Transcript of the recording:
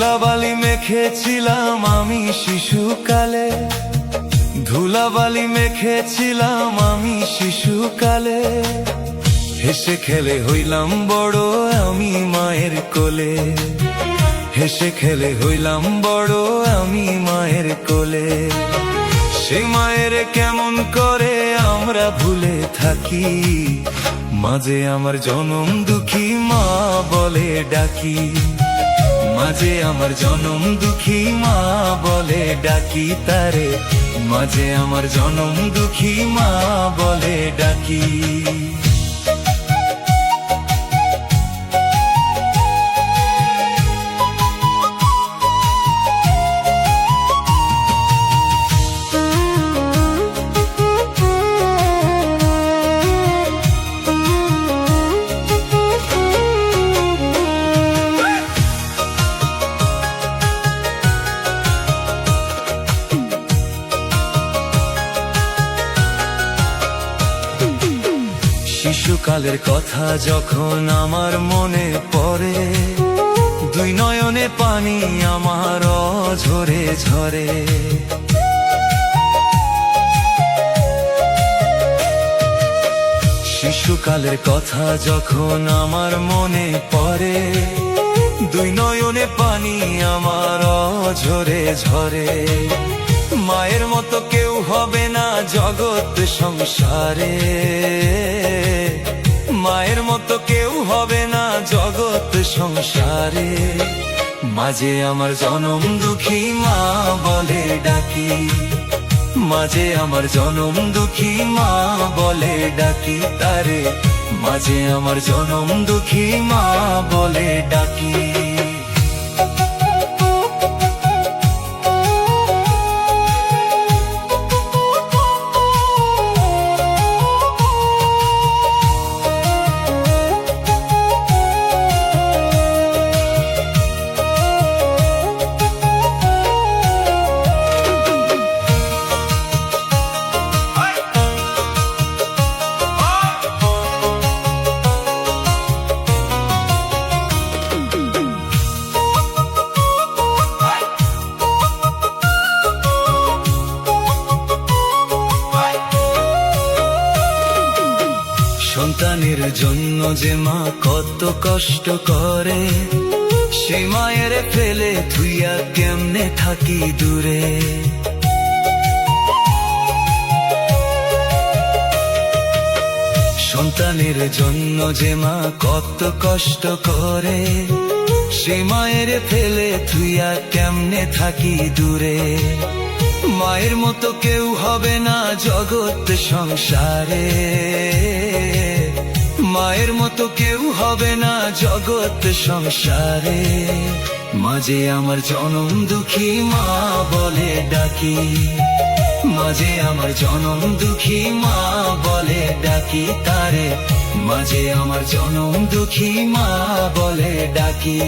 ধুলাবালি মেখেছিলাম আমি শিশুকালে, ধুলাবালি মেখেছিলাম আমি শিশুকালে। হেসে খেলে হইলাম বড় আমি মায়ের কোলে, হেসে খেলে হইলাম বড় আমি মায়ের কোলে। সে মায়ের কেমন করে আমরা ভুলে থাকি, মাঝে আমার জনম দুঃখী মা বলে ডাকি, মাঝে আমার জনম দুঃখী মা বলে ডাকি তারে, মাঝে আমার জনম দুঃখী মা বলে ডাকি। শিশুকালের কথা যখন আমার মনে পড়ে, দুই নয়নে পানি আমার ঝরে ঝরে। শিশুকালের কথা যখন আমার মনে পড়ে, দুই নয়নে পানি আমার ঝরে ঝরে। মায়ের মতো কেউ হবে না জগৎ সংসারে, মায়ের মতো কেউ হবে না জগৎ সংসারে। মাঝে আমার জনম দুঃখী মা বলে ডাকি, মাঝে আমার জনম দুঃখী মা বলে ডাকি তারে, মাঝে আমার জনম দুঃখী মা বলে ডাকি। সন্তানের জন্য যে মা কত কষ্ট করে, সে মায়ের ফেলে থুইয়া কেমনে থাকি দূরে। সন্তানের জন্য যে মা কত কষ্ট করে, সে মায়ের ফেলে থুইয়া কেমনে থাকি দূরে। মায়ের মতো কেউ হবে না জগৎ সংসারে, মায়ের মতো কেউ হবে না জগৎ সংসারে। মাঝে আমার জনম দুঃখী মা বলে ডাকি, মাঝে আমার জনম দুঃখী মা বলে ডাকি তারে, মাঝে আমার জনম দুঃখী মা বলে ডাকি।